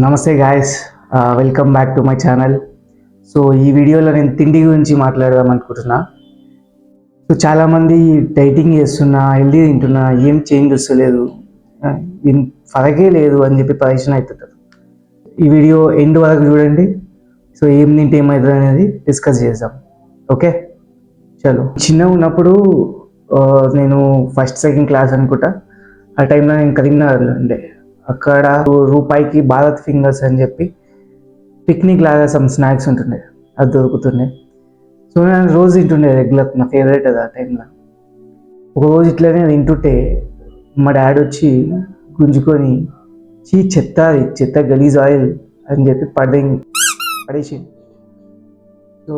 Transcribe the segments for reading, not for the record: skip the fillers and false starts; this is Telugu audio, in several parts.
నమస్తే guys, welcome back to my channel. So ఈ వీడియోలో నేను తిండి గురించి మాట్లాడదాం అనుకుంటున్నా. సో చాలామంది డైటింగ్ చేస్తున్నా, హెల్దీ తింటున్నా, ఏం చేంజ్ వస్తలేదు, ఏం ఫరకే లేదు అని చెప్పి పరేషన్ అవుతుంటారు. ఈ వీడియో ఎండ్ వరకు చూడండి. సో ఏం తింటే ఏమవుతుంది అనేది డిస్కస్ చేద్దాం. ఓకే, చలో. చిన్నగా ఉన్నప్పుడు నేను ఫస్ట్ సెకండ్ క్లాస్ అనుకుంటా. ఆ టైంలో నేను కరీంనగర్లో ఉండే. అక్కడ రూపాయికి భారత్ ఫింగర్స్ అని చెప్పి పిక్నిక్ లాగా సమ్ స్నాక్స్ ఉంటుండే, అది దొరుకుతుండే. సో నేను రోజు తింటుండే రెగ్యులర్, నా ఫేవరెట్ అది ఆ టైంలో. ఒక రోజు ఇట్లనే తింటుంటే మా డాడీ వచ్చి గుంజుకొని, చెత్త, చెత్త గలీజ్ ఆయిల్ అని చెప్పి పడేసి. సో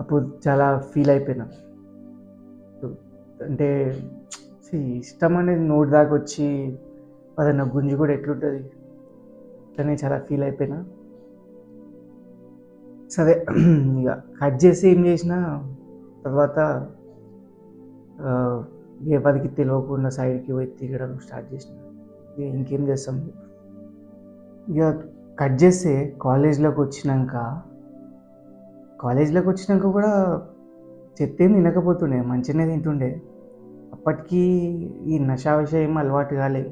అప్పుడు చాలా ఫీల్ అయిపోయినా. అంటే ఇష్టం అనేది నోటి దాకా వచ్చి అదన్న గుంజు కూడా ఎట్లుంటుంది, అట్లనే చాలా ఫీల్ అయిపోయినా. సరే, ఇక కట్ చేసి ఏం చేసిన తర్వాత ఎవరికి తెలియకుండా సైడ్కి పోయి తిరగడం స్టార్ట్ చేసిన. ఇక ఇంకేం చేస్తాం. ఇక కట్ చేస్తే కాలేజ్లోకి వచ్చినాక కూడా చెత్త ఏం తినకపోతుండే, మంచిగానే తింటుండే. అప్పటికీ ఈ నషా విషయం అలవాటు కాలే.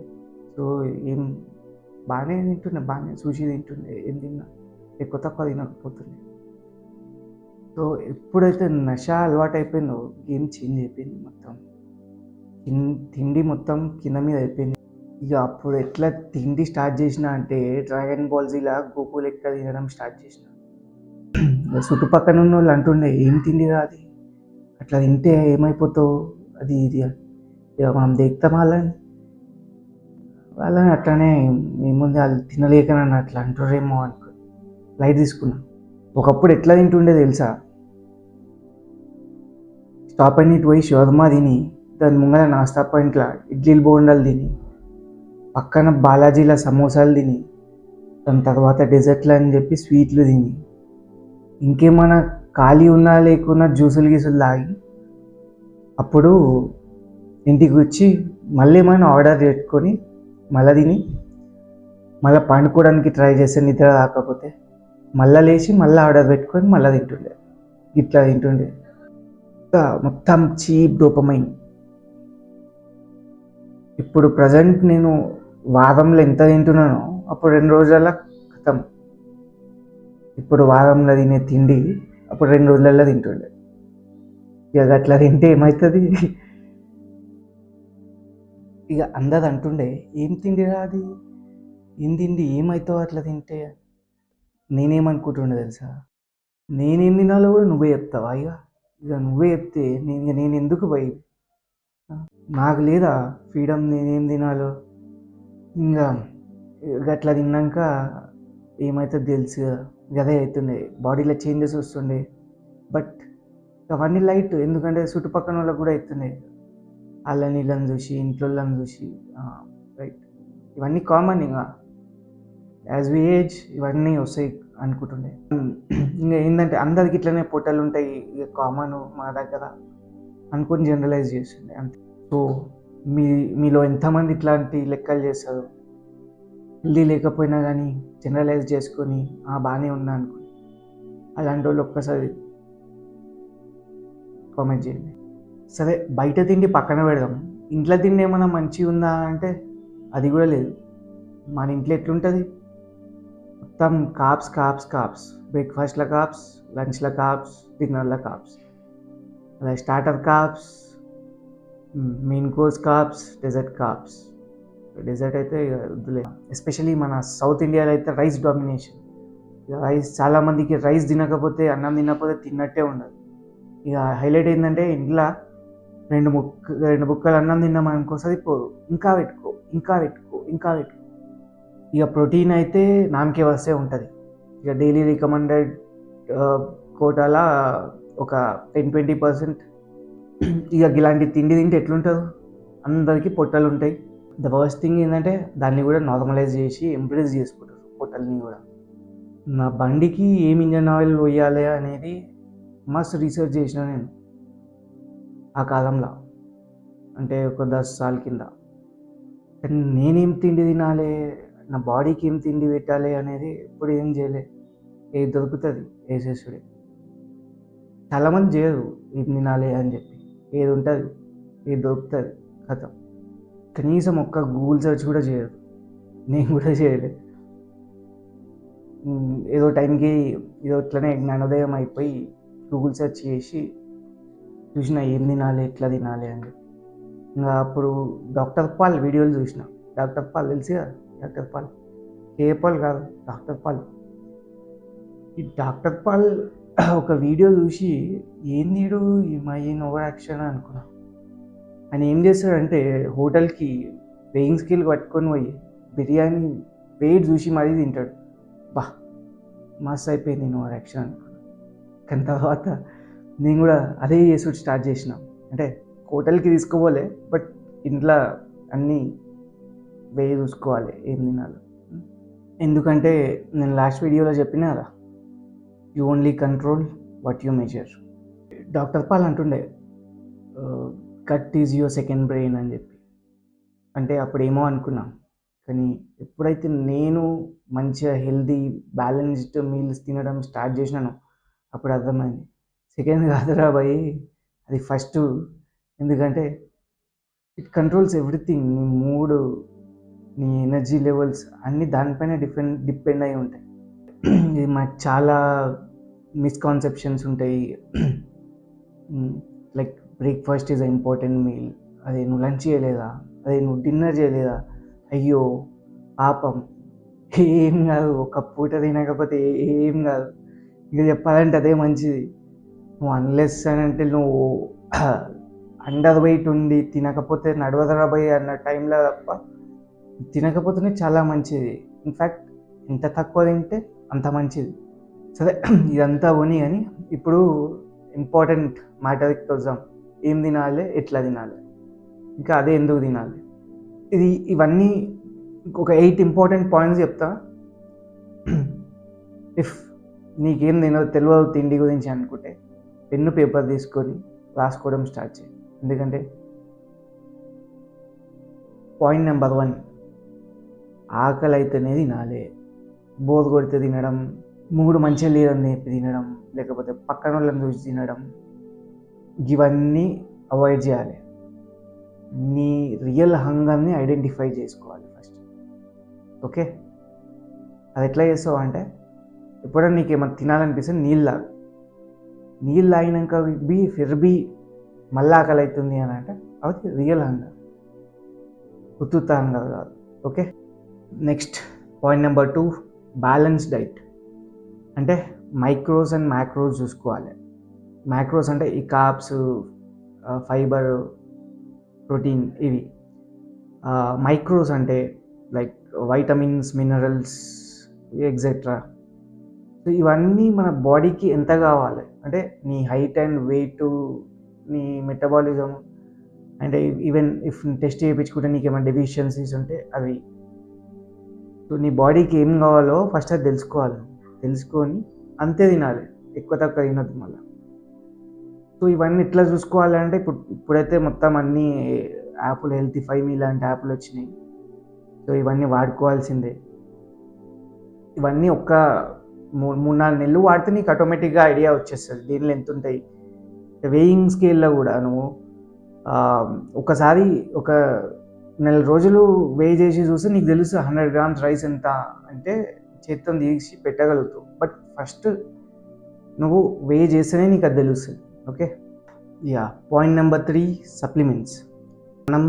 సో ఏం బాగానే తింటుండే, బాగానే చూసి తింటుండే, ఏం తిన్నా ఎక్కువ తక్కువ తినకపోతుండే. సో ఎప్పుడైతే నష అలవాటు అయిపోయిందో గేమ్ చేంజ్ అయిపోయింది మొత్తం. తిండి మొత్తం కింద మీద అయిపోయింది. ఇక అప్పుడు ఎట్లా తిండి స్టార్ట్ చేసిన అంటే డ్రాగన్ బాల్స్ ఇలా గోకులు ఎక్కడ తినడం స్టార్ట్ చేసిన. చుట్టుపక్కల ఉన్న వాళ్ళు అంటుండే, ఏం తిండి రాది, అట్లా తింటే ఏమైపోతావు, అది ఇది. ఇక మనం దేక్తాం వాళ్ళని అట్లానే ఏముంది, వాళ్ళు తినలేక నన్ను అట్లా అంటారేమో అనుకో లైట్ తీసుకున్నా. ఒకప్పుడు ఎట్లా తింటుండే తెలుసా, స్టాప్ పాయింట్ ఇటు పోయి షవర్మా తిని, దాని ముంగల నాస్తా పాయింట్లో ఇడ్లీలు బోండాలు తిని, పక్కన బాలాజీల సమోసాలు తిని, దాని తర్వాత డెజర్ట్లు అని చెప్పి స్వీట్లు తిని, ఇంకేమైనా ఖాళీ ఉన్నా లేకున్నా జ్యూసులు గీసులు తాగి, అప్పుడు ఇంటికి వచ్చి మళ్ళీ ఏమైనా ఆర్డర్ చేసుకొని మళ్ళీ తిని, మళ్ళీ పండుకోవడానికి ట్రై చేస్తే నిద్ర రాకపోతే మళ్ళీ లేచి మళ్ళీ ఆర్డర్ పెట్టుకొని మళ్ళీ తింటుండే. ఇట్లా తింటుండే. మొత్తం చీప్ డోపమైన్. ఇప్పుడు ప్రజెంట్ నేను వారంలో ఎంత తింటున్నానో అప్పుడు 2 రోజులలో ఖతం. ఇప్పుడు వారంలో తినే తిండి అప్పుడు 2 రోజులలో తింటుండే. ఇక అట్లా తింటే ఏమవుతుంది, ఇక అందరు అంటుండే, ఏం తిండిరా అది, ఏం తిండి, ఏమవుతావు అట్లా తింటే. నేనేమనుకుంటుండే తెలుసా, నేనేం తినాలో కూడా నువ్వే చెప్తావా, ఇక నువ్వే చెప్తే నేను ఎందుకు పోయి, నాకు లేదా ఫ్రీడమ్ నేనేం తినాలో. ఇంకా అట్లా తిన్నాక ఏమవుతుంది తెలుసు కదా, గదే అవుతుండే, బాడీలో చేంజెస్ వస్తుండే. బట్ అవన్నీ లైట్, ఎందుకంటే చుట్టుపక్కల వాళ్ళకి కూడా అవుతుండే, వాళ్ళని వీళ్ళని చూసి, ఇంట్లో వాళ్ళని చూసి. రైట్, ఇవన్నీ కామన్. ఇంకా యాజ్ వి ఏజ్ ఇవన్నీ వస్తాయి అనుకుంటుండే. ఇంకా ఏంటంటే అందరికి ఇట్లనే పొట్టలు ఉంటాయి, ఇక కామన్ మా దగ్గర అనుకొని జనరలైజ్ చేస్తుండే అంతే. సో మీలో ఎంతమంది ఇట్లాంటి లెక్కలు చేస్తారు, హెల్దీ లేకపోయినా కానీ జనరలైజ్ చేసుకొని బాగానే ఉన్నా అనుకోండి. అలాంటి వాళ్ళు ఒక్కసారి కామెంట్ చేయండి. సరే, బయట తిండి పక్కన పెడదాం, ఇంట్లో తిండి ఏమైనా మంచిగా ఉందా అంటే అది కూడా లేదు. మన ఇంట్లో ఎట్లుంటుంది, మొత్తం కాప్స్ కాప్స్ కాప్స్, బ్రేక్ఫాస్ట్లో కాప్స్, లంచ్లో కాప్స్, డిన్నర్లో కాప్స్, అలా starter carbs, main course carbs, dessert carbs. Dessert అయితే వద్దులే. ఎస్పెషలీ మన సౌత్ ఇండియాలో అయితే రైస్ డామినేషన్. ఇక రైస్, చాలామందికి రైస్ తినకపోతే, అన్నం తినకపోతే తిన్నట్టే ఉండదు. ఇక హైలైట్ ఏంటంటే ఇంట్లో 2 ముక్కలు అన్నం తిన్నామనుకో సరిపోదు, ఇంకా పెట్టుకో, ఇంకా పెట్టుకో, ఇంకా పెట్టుకో. ఇక ప్రోటీన్ అయితే నామకే వస్తే ఉంటుంది. ఇక డైలీ రికమెండెడ్ కోటాలా ఒక 10-20%. ఇక ఇలాంటి తిండి తింటే ఎట్లుంటుందో, అందరికీ పొట్టలు ఉంటాయి. ద వర్స్ట్ థింగ్ ఏంటంటే దాన్ని కూడా నార్మలైజ్ చేసి ఎంప్రెస్ చేసుకుంటారు పొట్టల్ని కూడా. నా బండికి ఏం ఇంజన్ ఆయిల్ వేయాలి అనేది మస్తు రీసెర్చ్ చేసిన నేను ఆ కాలంలో, అంటే ఒక 10 సార్ల కింద. కానీ నేనేం తిండి తినాలి, నా బాడీకి ఏం తిండి పెట్టాలి అనేది ఎప్పుడు ఏం చేయలే. ఏది దొరుకుతుంది వేసేసుడే. చాలామంది చేయరు ఏం తినాలి అని చెప్పి. ఏది ఉంటుంది, ఏది దొరుకుతుంది, కథం. కనీసం ఒక్క గూగుల్ సెర్చ్ కూడా చేయరు. నేను కూడా చేయలేదు. ఏదో టైంకి ఏదో ఇట్లనే జ్ఞానోదయం అయిపోయి గూగుల్ సెర్చ్ చేసి చూసిన ఏం తినాలి, ఎట్లా తినాలి అని చెప్పి. ఇంకా అప్పుడు డాక్టర్ పాల్ వీడియోలు చూసిన. డాక్టర్ పాల్ తెలుసు కదా, డాక్టర్ పాల్, కేఏ పాల్ కాదు, డాక్టర్ పాల్. ఈ డాక్టర్ పాల్ ఒక వీడియో చూసి ఏందీడు ఈయన ఓవర్ యాక్షన్ అనుకున్నా. ఆయన ఏం చేస్తాడంటే హోటల్కి వెయింగ్ స్కేల్ పట్టుకొని పోయి బిర్యానీ వెయిట్ చూసి మరీ తింటాడు. బా మస్తు అయిపోయింది నేను ఓవర్ యాక్షన్ అనుకున్నా. కానీ తర్వాత నేను కూడా అదే చేసుడు స్టార్ట్ చేసిన. అంటే హోటల్కి తీసుకోపోలే, బట్ ఇంట్లో అన్నీ వేయి చూసుకోవాలి ఏం తినాలి. ఎందుకంటే నేను లాస్ట్ వీడియోలో చెప్పిన కదా, you only control what you measure. Doctor Paul అంటుండే gut is your second brain అని చెప్పి. అంటే అప్పుడేమో అనుకున్నా, కానీ ఎప్పుడైతే నేను మంచిగా హెల్దీ బ్యాలెన్స్డ్ మీల్స్ తినడం స్టార్ట్ చేసినానో అప్పుడు అర్థమైంది సెకండ్ కాదురా భయ్, అది ఫస్ట్. ఎందుకంటే ఇట్ కంట్రోల్స్ ఎవ్రీథింగ్. నీ మూడ్, నీ ఎనర్జీ లెవెల్స్ అన్నీ దానిపైన డిపెండ్ అయి ఉంటాయి. ఇది మనకు చాలా మిస్కాన్సెప్షన్స్ ఉంటాయి. Like breakfast is a important meal, అదే నువ్వు లంచ్ చేయలేదా, అదే నువ్వు డిన్నర్ చేయలేదా, అయ్యో పాపం, ఏం కాదు, ఒక పూట తినకపోతే ఏం కాదు. ఇక చెప్పాలంటే అదే మంచిది. నువ్వు అన్లెస్ అని అంటే నువ్వు అండర్ వెయిట్ ఉండి తినకపోతే నడవదరా భయ్ అన్న టైంలో తప్ప తినకపోతేనే చాలా మంచిది. ఇన్ఫ్యాక్ట్ ఎంత తక్కువ తింటే అంత మంచిది. సరే ఇదంతా పోనీ కానీ ఇప్పుడు ఇంపార్టెంట్ మ్యాటర్కి వద్దాం. ఏం తినాలి, ఎట్లా తినాలి, ఇంకా అదే ఎందుకు తినాలి. ఇవన్నీ ఒక 8 ఇంపార్టెంట్ పాయింట్స్ చెప్తా. ఇఫ్ నీకేం తెలియదు తిండి గురించి అనుకుంటే పెన్ను పేపర్ తీసుకొని రాసుకోవడం స్టార్ట్ చేయి. ఎందుకంటే పాయింట్ నెంబర్ 1, ఆకలి అయితేనే తినాలి. బోర్ కొడితే తినడం, మూడు మంచిగా లేదని చెప్పి తినడం, లేకపోతే పక్కన వాళ్ళని చూసి తినడం, ఇవన్నీ అవాయిడ్ చేయాలి. నీ రియల్ హంగర్ని ఐడెంటిఫై చేసుకోవాలి ఫస్ట్. ఓకే, అది ఎట్లా చేస్తావు అంటే ఎప్పుడైనా నీకు ఏమైనా తినాలనిపిస్తే నీళ్ళు తాగు. నీళ్ళు తాగినాక ఫిర్బీ మళ్ళీ ఆకలి అవుతుంది అని అంటే అది రియల్ హంగర్, ఉత్తుత్త హంగర్ కాదు. Okay, next point number 2, balance diet. అంటే మైక్రోస్ అండ్ మ్యాక్రోస్ చూసుకోవాలి. మ్యాక్రోస్ అంటే ఈ కార్బ్స్, ఫైబర్, ప్రోటీన్, ఇవి. మైక్రోస్ అంటే లైక్ వైటమిన్స్, మినరల్స్, ఎగ్జెట్రా. సో ఇవన్నీ మన బాడీకి ఎంత కావాలి అంటే నీ హైట్ అండ్ వెయిట్, నీ మెటబాలిజం, అంటే ఈవెన్ ఇఫ్ టెస్ట్ చేయించుకుంటే నీకు ఏమైనా డెఫిషియన్సీస్ ఉంటే అవి. సో నీ బాడీకి ఏం కావాలో ఫస్ట్ అది తెలుసుకొని అంతే తినాలి, ఎక్కువ తక్కువ తినద్దు మళ్ళీ. సో ఇవన్నీ ఎట్లా చూసుకోవాలంటే ఇప్పుడైతే మొత్తం అన్నీ యాప్లు, హెల్తీఫై మీ లాంటి యాప్లు వచ్చినాయి. సో ఇవన్నీ వాడుకోవాల్సిందే. ఇవన్నీ ఒక్క 3-4 నెలలు వాడితే నీకు ఆటోమేటిక్గా ఐడియా వచ్చేస్తుంది దీనిలో ఎంత ఉంటాయి. వెయింగ్ స్కేల్లో కూడా నువ్వు ఒకసారి ఒక నెల రోజులు వేయి చేసి చూస్తే నీకు తెలుసు 100 grams రైస్ ఎంత అంటే చేత్తో తీసి పెట్టగలుగుతావు. బట్ ఫస్ట్ నువ్వు వేయి చేస్తేనే నీకు అది తెలుస్తుంది. Okay, point number 3, supplements. మనం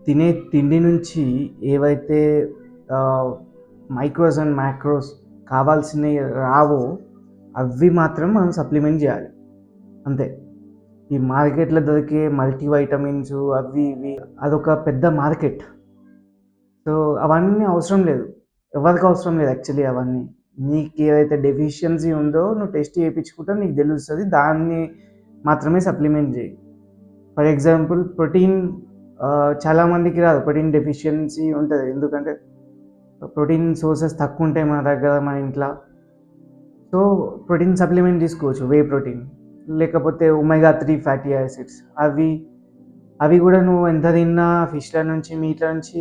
తినే తిండి నుంచి ఏవైతే మైక్రోస్ అండ్ మ్యాక్రోస్ కావాల్సినవి రావో అవి మాత్రం మనం సప్లిమెంట్ చేయాలి, అంతే. ఈ మార్కెట్లో దొరికే మల్టీవైటమిన్స్ అవి ఇవి అదొక పెద్ద మార్కెట్. సో అవన్నీ అవసరం లేదు, ఎవరికి అవసరం లేదు యాక్చువల్లీ. అవన్నీ నీకు ఏదైతే డెఫిషియన్సీ ఉందో నువ్వు టెస్ట్ చేయించుకుంటే నీకు తెలుస్తుంది, దాన్ని మాత్రమే సప్లిమెంట్ చేయి. ఫర్ ఎగ్జాంపుల్ ప్రోటీన్, చాలామందికి రాదు, ప్రోటీన్ డెఫిషియన్సీ ఉంటుంది. ఎందుకంటే ప్రోటీన్ సోర్సెస్ తక్కువ ఉంటాయి మన దగ్గర, మన ఇంట్లో. సో ప్రోటీన్ సప్లిమెంట్ తీసుకోవచ్చు, వే ప్రోటీన్, లేకపోతే ఒమేగా 3 ఫ్యాటీ యాసిడ్స్. అవి కూడా నువ్వు ఎంత తిన్నా ఫిష్ల నుంచి, మీట్ల నుంచి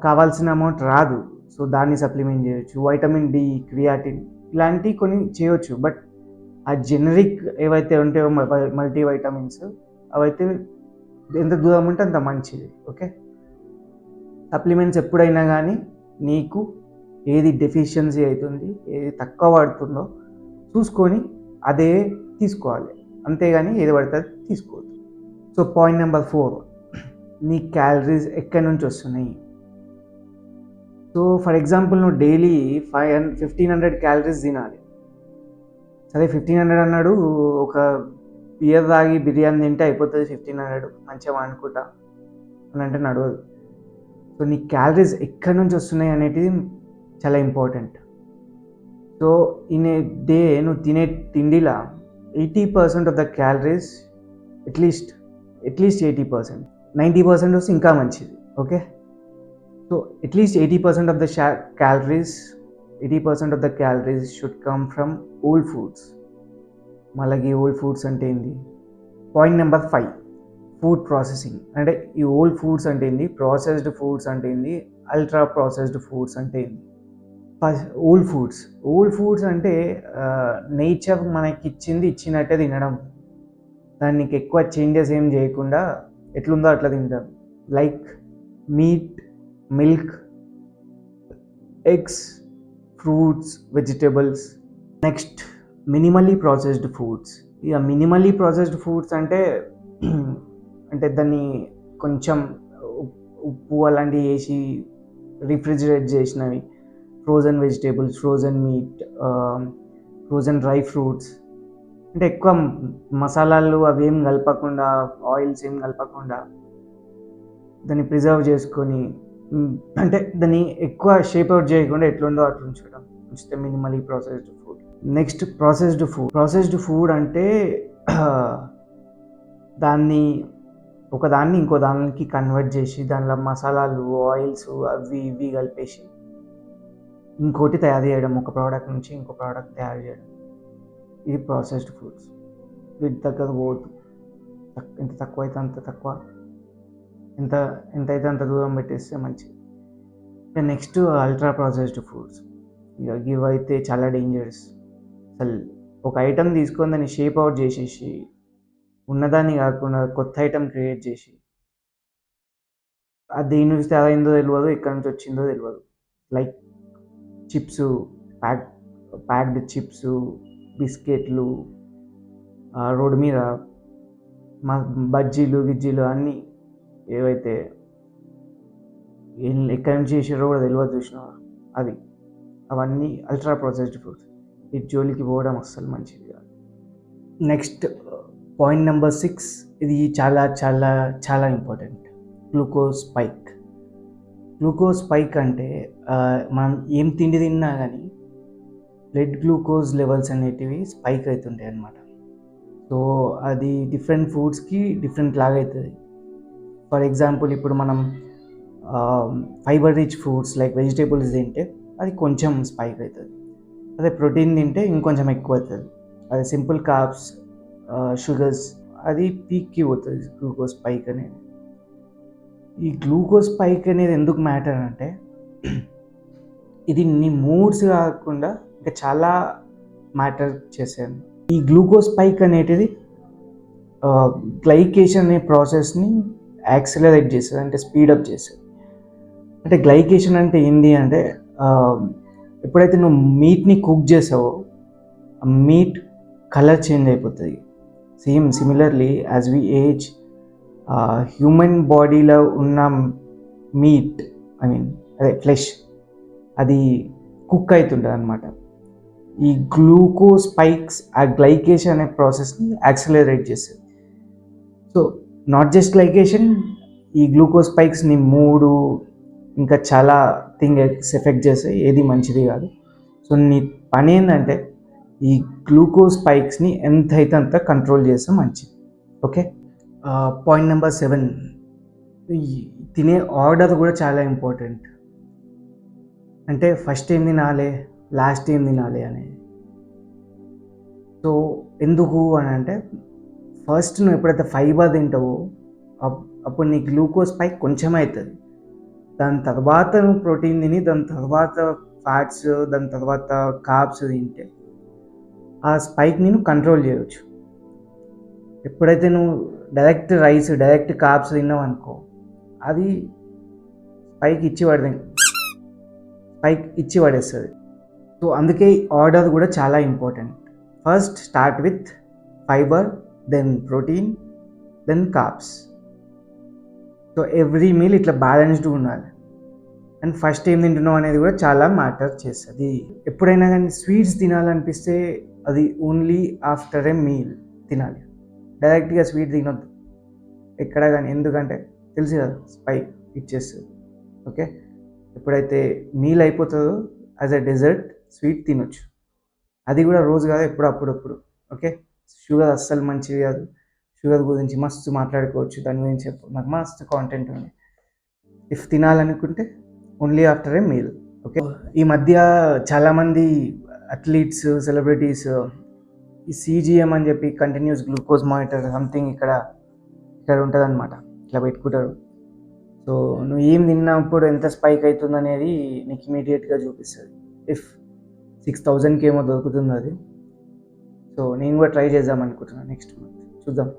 కావాల్సిన అమౌంట్ రాదు. సో దాన్ని సప్లిమెంట్ చేయొచ్చు. వైటమిన్ డి, క్రియాటిన్ ఇలాంటివి కొన్ని చేయొచ్చు. బట్ ఆ జెనరిక్ ఏవైతే ఉంటాయో మల్టీ వైటమిన్స్ అవైతే ఎంత దూరం ఉంటే అంత మంచిది. ఓకే, సప్లిమెంట్స్ ఎప్పుడైనా కానీ నీకు ఏది డెఫిషియన్సీ అవుతుంది, ఏది తక్కువ పడుతుందో చూసుకొని అదే తీసుకోవాలి, అంతేగాని ఏది పడుతుంది తీసుకోవద్దు. సో పాయింట్ నెంబర్ 4, నీ క్యాలరీస్ ఎక్కడి నుంచి వస్తున్నాయి. సో ఫర్ ఎగ్జాంపుల్ నువ్వు డైలీ 1500 క్యాలరీస్ తినాలి. సరే 1500 అన్నాడు, ఒక బియర్ తాగి బిర్యానీ తింటే అయిపోతుంది 1500 మంచిగా అనుకుంటా అని అంటే నడవదు. సో నీ క్యాలరీస్ ఎక్కడి నుంచి వస్తున్నాయి అనేది చాలా important. So in a day నువ్వు తినే తిండిలా 80% ఆఫ్ ద క్యాలరీస్ అట్లీస్ట్ 80%, 90% వస్తే ఇంకా మంచిది. Okay, so at least 80% of the calories 80% of the calories should come from old foods. మళ్ళీ ఓల్డ్ ఫుడ్స్ అంటే ఏంది? Point number 5, food processing. అంటే ఈ ఓల్డ్ ఫుడ్స్ అంటే ఏంది, ప్రాసెస్డ్ ఫుడ్స్ అంటే ఏంది, అల్ట్రా ప్రాసెస్డ్ ఫుడ్స్ అంటే ఏంది? ఓల్డ్ ఫుడ్స్ అంటే నేచర్ మనకి ఇచ్చినట్టే తినడం, దానికి ఎక్కువ చేంజెస్ ఏం చేయకుండా ఎట్లుందో అట్లా తింటాం. Like meat, milk, eggs, fruits, vegetables. Next minimally processed foods. ఇక మినిమల్లీ ప్రాసెస్డ్ ఫుడ్స్ అంటే అంటే దాన్ని కొంచెం ఉప్పు అలాంటివి వేసి రిఫ్రిజిరేట్ చేసినవి, frozen vegetables, frozen meat, frozen dry fruits. అంటే ఎక్కువ మసాలాలు అవి ఏం కలపకుండా, ఆయిల్స్ ఏం కలపకుండా దాన్ని ప్రిజర్వ్ చేసుకొని, అంటే దాన్ని ఎక్కువ షేప్ అవుట్ చేయకుండా ఎట్లుందో అట్లా ఉంచితే minimally processed food. Next processed food అంటే దాన్ని ఒకదాన్ని ఇంకో దానికి కన్వర్ట్ చేసి దానిలో మసాలాలు, ఆయిల్స్ అవి ఇవి కలిపేసి ఇంకోటి తయారు చేయడం, ఒక ప్రోడక్ట్ నుంచి ఇంకో ప్రోడక్ట్ తయారు చేయడం, ఇది ప్రాసెస్డ్ ఫుడ్స్. వీటి దగ్గర పోదు, ఎంత తక్కువ అయితే అంత తక్కువ, ఎంత అయితే అంత దూరం పెట్టేస్తే మంచిది. Next ultra processed foods. ఇక ఇవైతే చాలా డేంజరస్. అసలు ఒక ఐటెం తీసుకొని దాన్ని షేప్ అవుట్ చేసేసి ఉన్నదాన్ని కాకుండా కొత్త ఐటెం క్రియేట్ చేసి అది దేని నుంచి తయారైందో తెలియదు, ఎక్కడి నుంచి వచ్చిందో తెలియదు. లైక్ చిప్స్, ప్యాక్డ్ చిప్స్, బిస్కెట్లు, రోడ్డు మీద బజ్జీలు గిజ్జీలు అన్నీ ఏవైతే ఎక్కడి నుంచి చేసారో కూడా తెలియదు, చూసిన అవన్నీ అల్ట్రా ప్రాసెస్డ్ ఫుడ్స్. ఈ జోలికి పోవడం అస్సలు మంచిది కాదు. నెక్స్ట్ పాయింట్ నెంబర్ 6, ఇది చాలా చాలా చాలా ఇంపార్టెంట్, గ్లూకోజ్ స్పైక్ అంటే మనం ఏం తిండి తిన్నా కానీ బ్లడ్ గ్లూకోజ్ లెవెల్స్ అనేటివి స్పైక్ అవుతుంటాయి అన్నమాట. సో అది డిఫరెంట్ ఫుడ్స్కి డిఫరెంట్ లాగా అవుతుంది. ఫర్ ఎగ్జాంపుల్ ఇప్పుడు మనం fibre rich foods like vegetables తింటే అది కొంచెం స్పైక్ అవుతుంది. అదే ప్రోటీన్ తింటే ఇంకొంచెం ఎక్కువ అవుతుంది. అదే సింపుల్ కార్బ్స్, షుగర్స్ అది పీక్కి పోతుంది గ్లూకోజ్ స్పైక్ అనేది. ఈ గ్లూకోజ్ స్పైక్ అనేది ఎందుకు మ్యాటర్ అంటే ఇది నీ మూడ్స్ కాకుండా ఇంకా చాలా మ్యాటర్ చేసేది. ఈ గ్లూకోజ్ స్పైక్ అనేది గ్లైకేషన్ అనే ప్రాసెస్ని యాక్సిలరేట్ చేస్తుంది, అంటే స్పీడప్ చేస్తుంది. అంటే గ్లైకేషన్ అంటే ఏంటి అంటే ఎప్పుడైతే నువ్వు మీట్ని కుక్ చేసావో ఆ మీట్ కలర్ చేంజ్ అయిపోతుంది. Similarly as we age human బాడీలో ఉన్న మీట్, అదే ఫ్లెష్, అది కుక్ అవుతుంటుంది అనమాట. ఈ గ్లూకోజ్ స్పైక్స్ ఆ గ్లైకేషన్ అనే ప్రాసెస్ని యాక్సిలరేట్ చేస్తుంది. సో నాట్ జస్ట్ గ్లైకేషన్, ఈ గ్లూకోజ్ స్పైక్స్ నీ మూడు ఇంకా చాలా థింగ్స్ ఎఫెక్ట్ చేస్తాయి, ఏది మంచిది కాదు. సో నీ పని ఏంటంటే ఈ గ్లూకోజ్ స్పైక్స్ని ఎంత అయితే అంత కంట్రోల్ చేస్తే మంచిది. ఓకే, పాయింట్ నెంబర్ 7, తినే ఆర్డర్ కూడా చాలా ఇంపార్టెంట్. అంటే ఫస్ట్ ఏం తినాలి, లాస్ట్ ఏం తినాలి అనేది. సో ఎందుకు అని అంటే ఫస్ట్ నువ్వు ఎప్పుడైతే ఫైబర్ తింటావో అప్పుడు నీ గ్లూకోజ్ స్పైక్ కొంచెం అవుతుంది. దాని తర్వాత నువ్వు ప్రోటీన్ తిని దాని తర్వాత ఫ్యాట్స్ దాని తర్వాత కార్బ్స్ తింటే ఆ స్పైక్ని నువ్వు కంట్రోల్ చేయవచ్చు. ఎప్పుడైతే నువ్వు డైరెక్ట్ రైస్ డైరెక్ట్ కార్బ్స్ తిన్నావు అనుకో, అది స్పైక్ ఇచ్చి పడేస్తుంది. సో అందుకే ఆర్డర్ కూడా చాలా important. First start with fibre, then protein, then carbs. So every meal ఇట్లా బ్యాలెన్స్డ్ ఉండాలి. అండ్ ఫస్ట్ ఏం తింటున్నావు అనేది కూడా చాలా మ్యాటర్ చేస్తుంది. ఎప్పుడైనా కానీ స్వీట్స్ తినాలనిపిస్తే అది ఓన్లీ ఆఫ్టర్ ఏ మీల్ తినాలి. డైరెక్ట్గా స్వీట్ తినొద్దు ఎక్కడ కానీ, ఎందుకంటే తెలుసు కదా స్పైక్ ఇచ్చేస్తుంది. ఓకే, ఎప్పుడైతే మీల్ అయిపోతుందో యాజ్ అ డెజర్ట్ స్వీట్ తినొచ్చు. అది కూడా రోజు కాదు, అప్పుడప్పుడు. ఓకే, షుగర్ అస్సలు మంచిది కాదు. షుగర్ గురించి మస్తు మాట్లాడుకోవచ్చు, దాని గురించి నాకు మస్తు కాంటెంట్ ఉంది. ఇఫ్ తినాలనుకుంటే only after a meal. Okay, ఈ మధ్య చాలామంది అథ్లీట్స్, సెలబ్రిటీస్ ఈ CGM అని చెప్పి కంటిన్యూస్ గ్లూకోజ్ మానిటర్ సంథింగ్ ఇక్కడ ఉంటుంది అనమాట, ఇట్లా పెట్టుకుంటారు. సో నువ్వు ఏం తిన్నప్పుడు ఎంత స్పైక్ అవుతుంది అనేది నీకు ఇమీడియట్గా చూపిస్తుంది. ఇఫ్ 6,000కి ఏమో దొరుకుతుంది అది. సో నేను కూడా ట్రై చేద్దాం అనుకుంటున్నాను నెక్స్ట్ మంత్, చూద్దాం.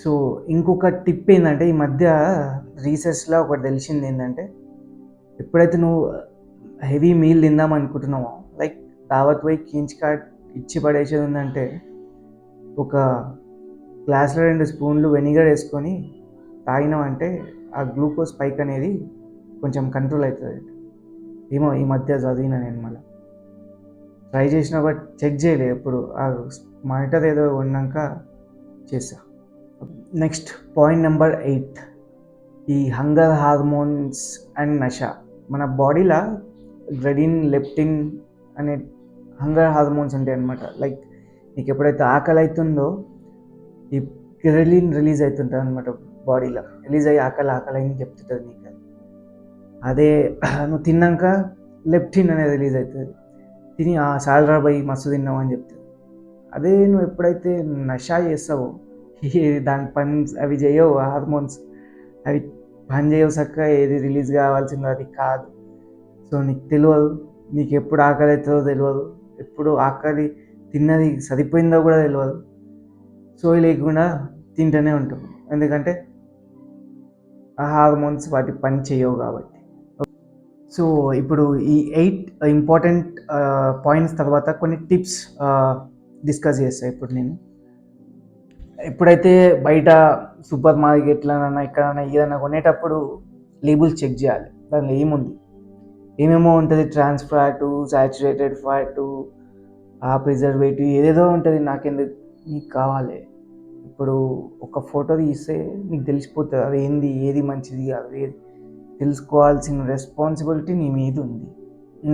సో ఇంకొక టిప్ ఏంటంటే, ఈ మధ్య రీసెర్చ్లో ఒకటి తెలిసింది ఏంటంటే, ఎప్పుడైతే నువ్వు హెవీ మీల్ తిందాం అనుకుంటున్నావో, లైక్ దావత్ పోయి కీంచ్ కార్డ్ ఇచ్చి పడేసేది ఉందంటే, ఒక గ్లాస్లో 2 స్పూన్లు వెనిగర్ వేసుకొని తాగినామంటే ఆ గ్లూకోజ్ స్పైక్ అనేది కొంచెం కంట్రోల్ అవుతుంది. ఏమో ఈ మధ్య చదివిన నేను, మళ్ళీ ట్రై చేసినా బట్ చెక్ చేయలే ఎప్పుడు. ఆ మానిటర్ ఏదో ఉన్నాక చేసా. నెక్స్ట్ పాయింట్ నెంబర్ 8, ఈ హంగర్ హార్మోన్స్ అండ్ నష. మన బాడీలో గ్రెడిన్, లెప్టిన్ అనే హంగర్ హార్మోన్స్ ఉంటాయి అన్నమాట. లైక్ నీకు ఎప్పుడైతే ఆకలి అవుతుందో ఈ గ్రెలిన్ రిలీజ్ అవుతుంటుంది అనమాట బాడీలో. రిలీజ్ అయ్యి ఆకలి అని చెప్తుంటుంది నీకు. అదే నువ్వు తిన్నాక లెప్టిన్ అనేది రిలీజ్ అవుతుంది. తిని సాలరా బై మస్తు తిన్నావు అని చెప్తుంది. అదే నువ్వు ఎప్పుడైతే నషా చేస్తావో దాని పని అవి చేయవు, హార్మోన్స్ అవి పని చేయవు చక్కగా. ఏది రిలీజ్ కావాల్సిందో అది కాదు. సో నీకు తెలియదు, నీకు ఎప్పుడు ఆకలి అవుతుందో తెలియదు, ఎప్పుడు ఆకలి తిన్నది సరిపోయిందో కూడా తెలియదు. సో లేకుండా తింటూనే ఉంటాం, ఎందుకంటే ఆ హార్మోన్స్ వాటి పని చేయవు కాబట్టి. సో ఇప్పుడు ఈ 8 ఇంపార్టెంట్ పాయింట్స్ తర్వాత కొన్ని టిప్స్ డిస్కస్ చేస్తాను ఇప్పుడు నేను. ఎప్పుడైతే బయట సూపర్ మార్కెట్లనన్నా ఎక్కడన్నా ఏదైనా కొనేటప్పుడు లేబుల్స్ చెక్ చేయాలి. దానిలో ఏముంది, ఏమేమో ఉంటుంది, ట్రాన్స్ ఫ్యాటు, సాచురేటెడ్ ఫ్యాటు, ప్రిజర్వేటివ్, ఏదేదో ఉంటుంది. నాకెందుకు, నీకు కావాలి. ఇప్పుడు ఒక ఫోటో తీస్తే నీకు తెలిసిపోతుంది అది ఏంది, ఏది మంచిది కాదు, ఏది తెలుసుకోవాల్సిన రెస్పాన్సిబిలిటీ నీ మీద ఉంది.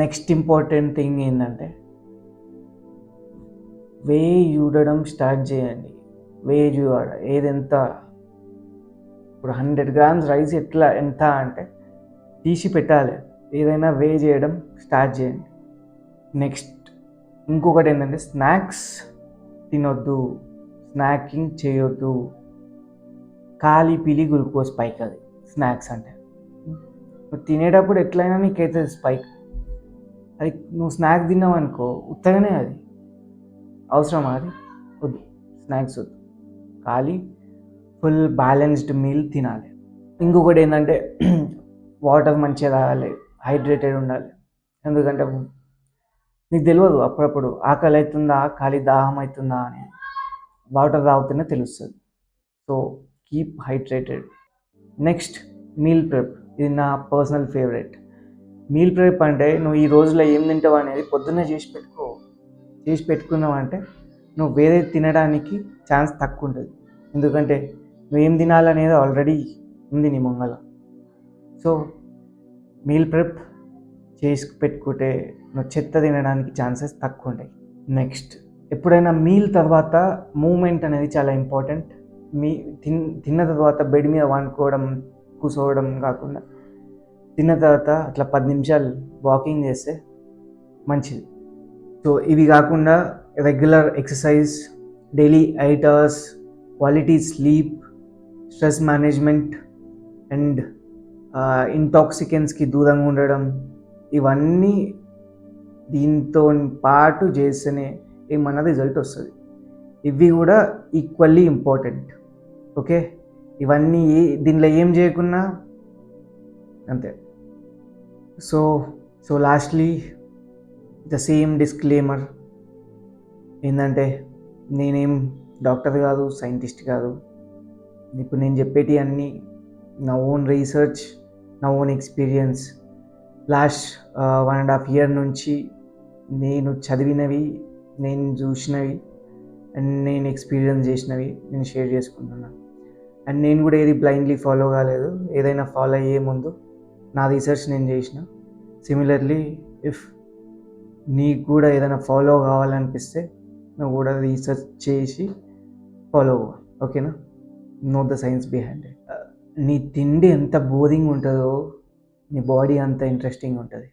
నెక్స్ట్ ఇంపార్టెంట్ థింగ్ ఏంటంటే, వే చూడడం స్టార్ట్ చేయండి. వే చూడ ఏది ఎంత. ఇప్పుడు 100 grams రైస్ ఎంత అంటే తీసి పెట్టాలి. ఏదైనా వే చేయడం స్టార్ట్ చేయండి. నెక్స్ట్ ఇంకొకటి ఏంటంటే, స్నాక్స్ తినొద్దు, స్నాకింగ్ చేయొద్దు. ఖాళీ పీలి గ్లూకోజ్ స్పైక్ అది స్నాక్స్ అంటే. నువ్వు తినేటప్పుడు ఎట్లయినా నీకైతే స్పైక్. అది నువ్వు స్నాక్ తిన్నావు అనుకో, ఉత్తగానే అది అవసరమా, అది వద్దు. స్నాక్స్ వద్దు, ఖాళీ ఫుల్ బ్యాలెన్స్డ్ మీల్ తినాలి. ఇంకొకటి ఏంటంటే, వాటర్ మంచిగా తాగాలి, హైడ్రేటెడ్ ఉండాలి. ఎందుకంటే నీకు తెలియదు అప్పుడప్పుడు ఆకలి అవుతుందా, ఖాళీ దాహం అవుతుందా అని. వాటర్ తాగుతూనే తెలుస్తుంది. So keep hydrated. Next meal prep. ఇది నా పర్సనల్ ఫేవరెట్. మీల్ ప్రెప్ అంటే, నువ్వు ఈ రోజులో ఏం తింటావు అనేది పొద్దున్నే చేసి పెట్టుకున్నావు అంటే నువ్వు వేరే తినడానికి ఛాన్స్ తక్కువ ఉంటుంది. ఎందుకంటే నువ్వేం తినాలనేది ఆల్రెడీ ఉంది నీ ముంగల. సో మీల్ ప్రెప్ చేసి పెట్టుకుంటే నువ్వు చెత్త తినడానికి ఛాన్సెస్ తక్కువ ఉంటాయి. నెక్స్ట్, ఎప్పుడైనా మీల్ తర్వాత మూమెంట్ అనేది చాలా ఇంపార్టెంట్. తిన్న తర్వాత బెడ్ మీద వండుకోవడం, కూర్చోవడం కాకుండా తిన్న తర్వాత అట్లా 10 నిమిషాలు వాకింగ్ చేస్తే మంచిది. సో ఇవి కాకుండా regular exercise, daily 8 hours, quality sleep, stress management and ఇంటాక్సికెంట్స్కి దూరంగా ఉండడం, ఇవన్నీ దీంతో పాటు చేస్తేనే ఏమన్నా రిజల్ట్ వస్తుంది. ఇవి కూడా ఈక్వల్లీ ఇంపార్టెంట్. ఓకే, ఇవన్నీ దీనిలో ఏం చేయకున్నా అంతే. So so lastly the same disclaimer ఏంటంటే, నేనేం డాక్టర్ కాదు, సైంటిస్ట్ కాదు. ఇప్పుడు నేను చెప్పేటి అన్నీ నా ఓన్ రీసెర్చ్, నా ఓన్ ఎక్స్పీరియన్స్. లాస్ట్ 1.5 year నుంచి నేను చదివినవి, నేను చూసినవి అండ్ నేను ఎక్స్పీరియన్స్ చేసినవి నేను షేర్ చేసుకుంటున్నాను. అండ్ నేను కూడా ఏది బ్లైండ్లీ ఫాలో కాలేదు. ఏదైనా ఫాలో అయ్యే ముందు నా రీసెర్చ్ నేను చేసిన. సిమిలర్లీ ఇఫ్ నీకు కూడా ఏదైనా ఫాలో కావాలనిపిస్తే నువ్వు కూడా రీసెర్చ్ చేసి ఫాలో అవ్వు. ఓకేనా? Know the science behind it. నీ తిండి ఎంత బోరింగ్ ఉంటుందో నీ బాడీ అంత ఇంట్రెస్టింగ్ ఉంటుంది.